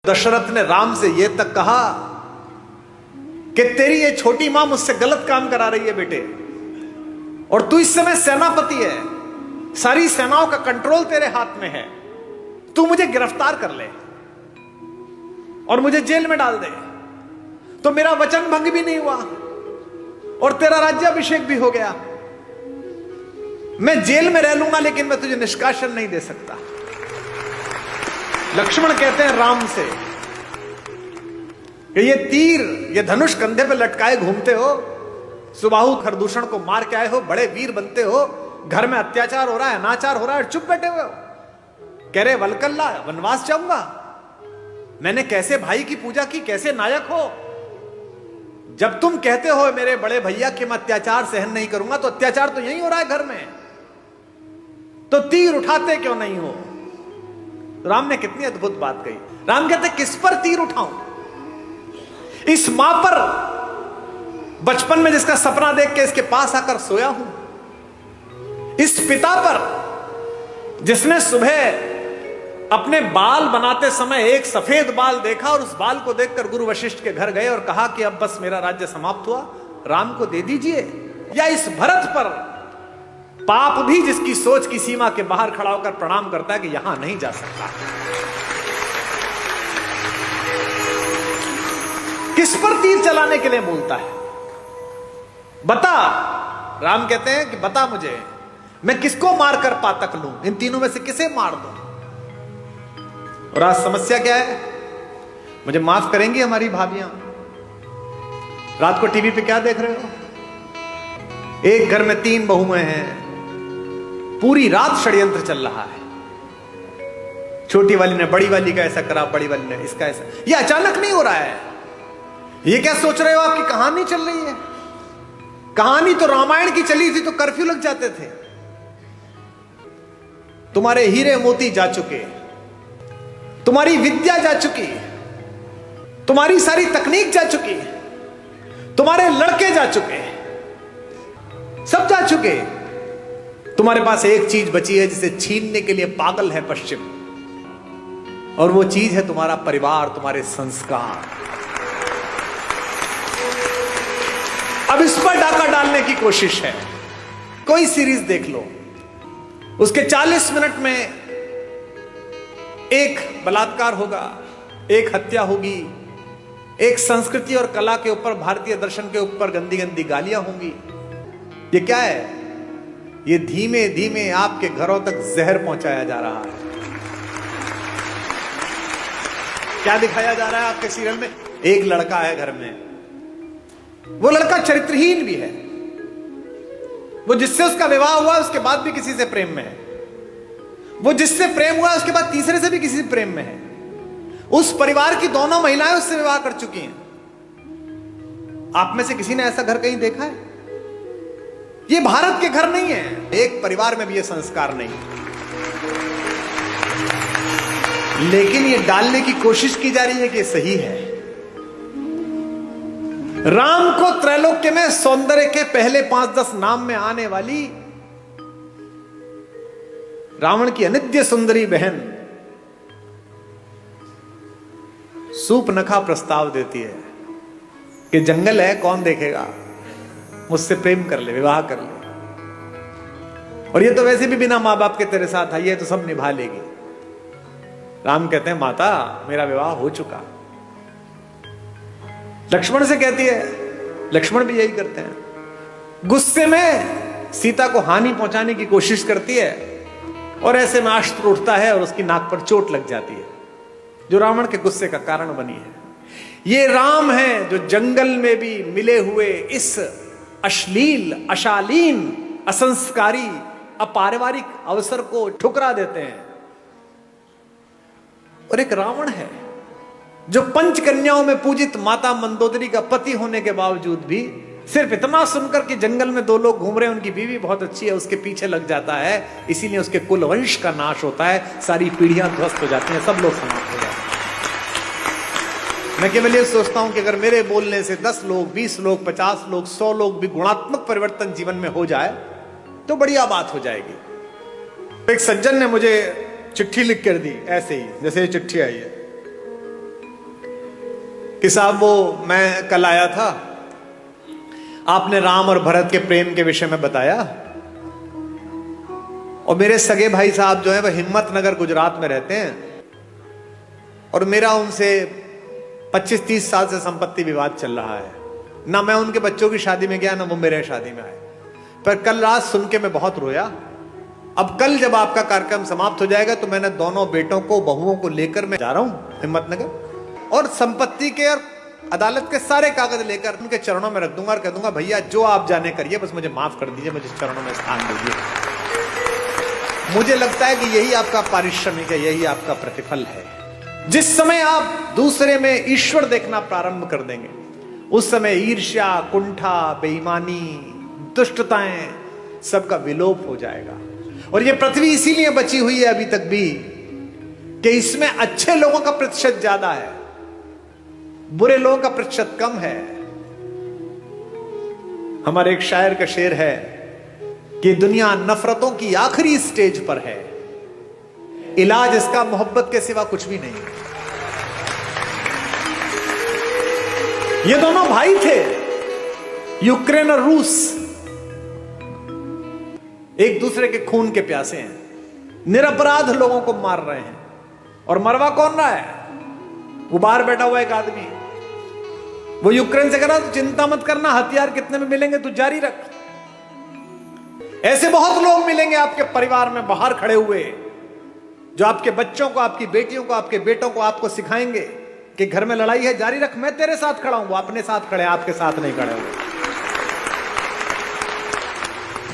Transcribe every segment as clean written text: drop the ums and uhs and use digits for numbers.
दशरथ ने राम से यह तक कहा कि तेरी ये छोटी मां मुझसे गलत काम करा रही है बेटे, और तू इस समय सेनापति है, सारी सेनाओं का कंट्रोल तेरे हाथ में है, तू मुझे गिरफ्तार कर ले और मुझे जेल में डाल दे तो मेरा वचन भंग भी नहीं हुआ और तेरा राज्याभिषेक भी हो गया। मैं जेल में रह लूंगा लेकिन मैं तुझे निष्कासन नहीं दे सकता। लक्ष्मण कहते हैं राम से कि ये तीर, ये धनुष कंधे पे लटकाए घूमते हो, सुबाहु खरदूषण को मार के आए हो, बड़े वीर बनते हो, घर में अत्याचार हो रहा है, अनाचार हो रहा है, चुप बैठे हुए हो। कह रहे वलकल्ला वनवास जाऊंगा, मैंने कैसे भाई की पूजा की, कैसे नायक हो। जब तुम कहते हो मेरे बड़े भैया कि मैं अत्याचार सहन नहीं करूंगा, तो अत्याचार तो यही हो रहा है घर में, तो तीर उठाते क्यों नहीं हो। तो राम ने कितनी अद्भुत बात कही। राम कहते किस पर तीर उठाऊं, इस मां पर बचपन में जिसका सपना देख के इसके पास आकर सोया हूं, इस पिता पर जिसने सुबह अपने बाल बनाते समय एक सफेद बाल देखा और उस बाल को देखकर गुरु वशिष्ठ के घर गए और कहा कि अब बस मेरा राज्य समाप्त हुआ, राम को दे दीजिए। या इस भरत पर, पाप भी जिसकी सोच की सीमा के बाहर खड़ा होकर प्रणाम करता है कि यहां नहीं जा सकता। किस पर तीर चलाने के लिए बोलता है, बता। राम कहते हैं कि बता मुझे, मैं किसको मारकर पातक लूं, इन तीनों में से किसे मार दूं। और आज समस्या क्या है, मुझे माफ करेंगी हमारी भाभियां, रात को टीवी पे क्या देख रहे हो, एक घर में 3 बहुएं हैं, पूरी रात षड्यंत्र चल रहा है। छोटी वाली ने बड़ी वाली का ऐसा करा, बड़ी वाली ने इसका ऐसा। ये अचानक नहीं हो रहा है। ये क्या सोच रहे हो, आपकी कहानी चल रही है। कहानी तो रामायण की चली थी तो कर्फ्यू लग जाते थे। तुम्हारे हीरे मोती जा चुके, तुम्हारी विद्या जा चुकी, तुम्हारी सारी तकनीक जा चुकी, तुम्हारे लड़के जा चुके, सब जा चुके। तुम्हारे पास एक चीज बची है जिसे छीनने के लिए पागल है पश्चिम, और वो चीज है तुम्हारा परिवार, तुम्हारे संस्कार। अब इस पर डाका डालने की कोशिश है। कोई सीरीज देख लो, उसके 40 मिनट में एक बलात्कार होगा, एक हत्या होगी, एक संस्कृति और कला के ऊपर, भारतीय दर्शन के ऊपर गंदी गंदी गालियां होंगी। ये क्या है, ये धीमे धीमे आपके घरों तक जहर पहुंचाया जा रहा है। क्या दिखाया जा रहा है आपके सीरियल में, एक लड़का है घर में, वो लड़का चरित्रहीन भी है, वो जिससे उसका विवाह हुआ उसके बाद भी किसी से प्रेम में है, वो जिससे प्रेम हुआ उसके बाद तीसरे से भी किसी से प्रेम में है, उस परिवार की दोनों महिलाएं उससे विवाह कर चुकी हैं। आप में से किसी ने ऐसा घर कहीं देखा है? ये भारत के घर नहीं है, एक परिवार में भी ये संस्कार नहीं, लेकिन ये डालने की कोशिश की जा रही है कि सही है। राम को त्रैलोक्य में सौंदर्य के पहले 5-10 नाम में आने वाली रावण की अनित्य सुंदरी बहन सूपनखा प्रस्ताव देती है कि जंगल है, कौन देखेगा, मुझसे प्रेम कर ले, विवाह कर ले, और ये तो वैसे भी बिना मां बाप के तेरे साथ आई है तो सब निभा लेगी। राम कहते हैं माता मेरा विवाह हो चुका। लक्ष्मण से कहती है, लक्ष्मण भी यही करते हैं, गुस्से में सीता को हानि पहुंचाने की कोशिश करती है और ऐसे में अस्त्र उठता है और उसकी नाक पर चोट लग जाती है, जो रावण के गुस्से का कारण बनी है। ये राम है जो जंगल में भी मिले हुए इस अश्लील, अशालीन, असंस्कारी, अपारिवारिक अवसर को ठुकरा देते हैं। और एक रावण है जो पंचकन्याओं में पूजित माता मंदोदरी का पति होने के बावजूद भी सिर्फ इतना सुनकर कि जंगल में 2 लोग घूम रहे हैं, उनकी बीवी बहुत अच्छी है, उसके पीछे लग जाता है। इसीलिए उसके कुल वंश का नाश होता है, सारी पीढ़ियां ध्वस्त हो जाती हैं, सब लोग समाप्त हो जाते हैं। मैं केवल ये सोचता हूं कि अगर मेरे बोलने से 10 लोग, 20 लोग, 50 लोग, 100 लोग भी गुणात्मक परिवर्तन जीवन में हो जाए तो बढ़िया बात हो जाएगी। एक सज्जन ने मुझे चिट्ठी लिख कर दी, ऐसे ही जैसे ये चिट्ठी आई है। कि साहब वो मैं कल आया था, आपने राम और भरत के प्रेम के विषय में बताया, और मेरे सगे भाई साहब जो है वह हिम्मतनगर गुजरात में रहते हैं, और मेरा उनसे 25-30 साल से संपत्ति विवाद चल रहा है। ना मैं उनके बच्चों की शादी में गया, ना वो मेरे शादी में आए। पर कल रात सुन के मैं बहुत रोया। अब कल जब आपका कार्यक्रम समाप्त हो जाएगा तो मैंने दोनों बेटों को, बहुओं को लेकर मैं जा रहा हूं हिम्मतनगर, और संपत्ति के और अदालत के सारे कागज लेकर उनके चरणों में रख दूंगा और कह दूंगा, भैया जो आप जाने करिए, बस मुझे माफ कर दीजिए, मुझे चरणों में स्थान दीजिए। मुझे लगता है कि यही आपका पारिश्रमिक है, यही आपका प्रतिफल है। जिस समय आप दूसरे में ईश्वर देखना प्रारंभ कर देंगे, उस समय ईर्ष्या, कुंठा, बेईमानी, दुष्टताएं सबका विलोप हो जाएगा। और ये पृथ्वी इसीलिए बची हुई है अभी तक भी कि इसमें अच्छे लोगों का प्रतिशत ज्यादा है, बुरे लोगों का प्रतिशत कम है। हमारे एक शायर का शेर है कि दुनिया नफरतों की आखिरी स्टेज पर है, इलाज इसका मोहब्बत के सिवा कुछ भी नहीं। ये दोनों भाई थे, यूक्रेन और रूस, एक दूसरे के खून के प्यासे हैं, निरपराध लोगों को मार रहे हैं। और मरवा कौन रहा है? वो बाहर बैठा हुआ एक आदमी, वो यूक्रेन से कह रहा, तो चिंता मत करना, हथियार कितने में मिलेंगे तू जारी रख। ऐसे बहुत लोग मिलेंगे आपके परिवार में बाहर खड़े हुए, जो आपके बच्चों को, आपकी बेटियों को, आपके बेटों को आपको सिखाएंगे कि घर में लड़ाई है, जारी रख, मैं तेरे साथ खड़ा हूं। वो अपने साथ खड़े, आपके साथ नहीं खड़े हुए।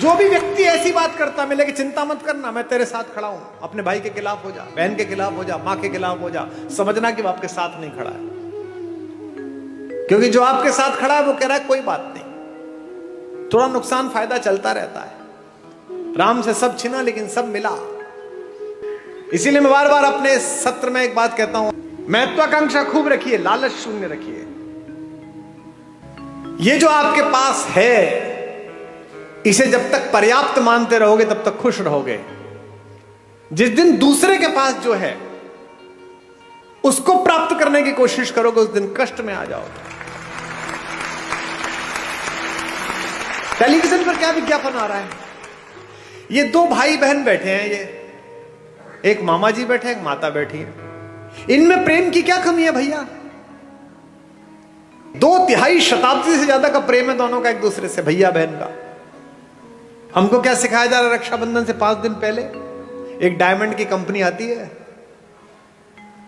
जो भी व्यक्ति ऐसी बात करता मिले कि चिंता मत करना, मैं तेरे साथ खड़ा हूं, अपने भाई के खिलाफ हो जा, बहन के खिलाफ हो जा, मां के खिलाफ हो जा, समझना कि वो आपके साथ नहीं खड़ा है। क्योंकि जो आपके साथ खड़ा है वो कह रहा है कोई बात नहीं, थोड़ा नुकसान फायदा चलता रहता है। राम से सब छिना लेकिन सब मिला। इसीलिए मैं बार बार अपने सत्र में एक बात कहता हूं, महत्वाकांक्षा खूब रखिए, लालच शून्य रखिए। ये जो आपके पास है, इसे जब तक पर्याप्त मानते रहोगे तब तक खुश रहोगे। जिस दिन दूसरे के पास जो है उसको प्राप्त करने की कोशिश करोगे, उस दिन कष्ट में आ जाओगे। टेलीविजन पर क्या विज्ञापन आ रहा है? ये दो भाई बहन बैठे हैं, ये एक मामा जी बैठे, एक माता बैठी है। इनमें प्रेम की क्या कमी है भैया? 2 शताब्दी से ज्यादा का प्रेम है दोनों का एक दूसरे से, भैया बहन का। हमको क्या सिखाया जा रहा है? रक्षाबंधन से 5 दिन पहले एक डायमंड की कंपनी आती है,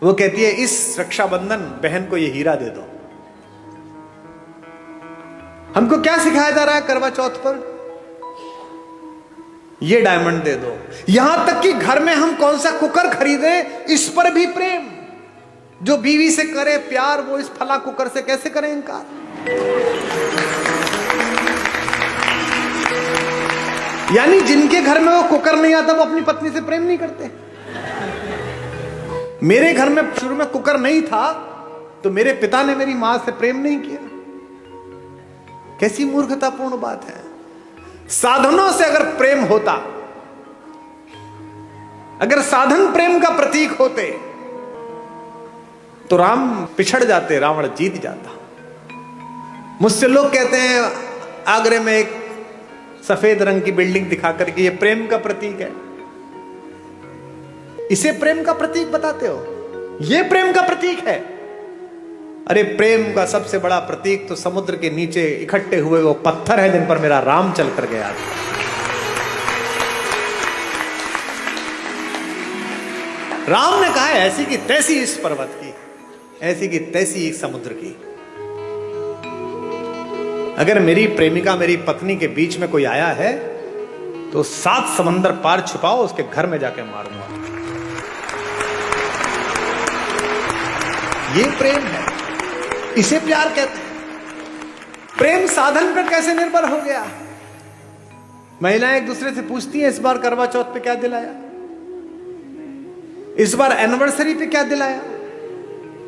वो कहती है इस रक्षाबंधन बहन को ये हीरा दे दो। हमको क्या सिखाया जा रहा है करवा चौथ पर? ये डायमंड दे दो। यहां तक कि घर में हम कौन सा कुकर खरीदें, इस पर भी प्रेम। जो बीवी से करे प्यार, वो इस फला कुकर से कैसे करें इनकार? यानी जिनके घर में वो कुकर नहीं आता, वो अपनी पत्नी से प्रेम नहीं करते। मेरे घर में शुरू में कुकर नहीं था, तो मेरे पिता ने मेरी मां से प्रेम नहीं किया। कैसी मूर्खतापूर्ण बात है। साधनों से अगर प्रेम होता, अगर साधन प्रेम का प्रतीक होते, तो राम पिछड़ जाते, रावण जीत जाता। मुझसे लोग कहते हैं आगरे में एक सफेद रंग की बिल्डिंग दिखाकर के ये प्रेम का प्रतीक है। इसे प्रेम का प्रतीक बताते हो? ये प्रेम का प्रतीक है? अरे प्रेम का सबसे बड़ा प्रतीक तो समुद्र के नीचे इकट्ठे हुए वो पत्थर है जिन पर मेरा राम चल कर गया। राम ने कहा है ऐसी की तैसी इस पर्वत की, ऐसी की तैसी इस समुद्र की। अगर मेरी प्रेमिका, मेरी पत्नी के बीच में कोई आया है तो 7 समंदर पार छुपाओ, उसके घर में जाके मारूंगा। ये प्रेम है, इसे प्यार कहते हैं। प्रेम साधन पर कैसे निर्भर हो गया? महिलाएं एक दूसरे से पूछती हैं इस बार करवा चौथ पे क्या दिलाया, इस बार एनिवर्सरी पे क्या दिलाया।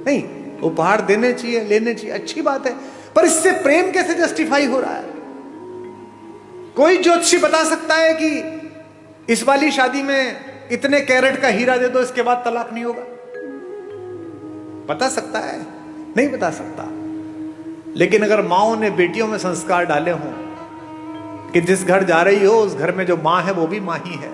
नहीं, उपहार देने चाहिए, लेने चाहिए, अच्छी बात है, पर इससे प्रेम कैसे जस्टिफाई हो रहा है? कोई ज्योतिषी बता सकता है कि इस वाली शादी में इतने कैरेट का हीरा दे दो, इसके बाद तलाक नहीं होगा? बता सकता है? नहीं बता सकता। लेकिन अगर माओ ने बेटियों में संस्कार डाले हों कि जिस घर जा रही हो उस घर में जो मां है वो भी मां ही है,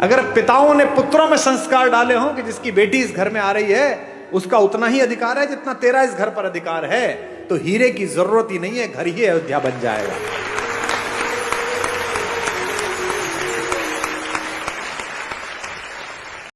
अगर पिताओं ने पुत्रों में संस्कार डाले हों कि जिसकी बेटी इस घर में आ रही है उसका उतना ही अधिकार है जितना तेरा इस घर पर अधिकार है, तो हीरे की जरूरत ही नहीं है, घर ही अयोध्या बन जाएगा।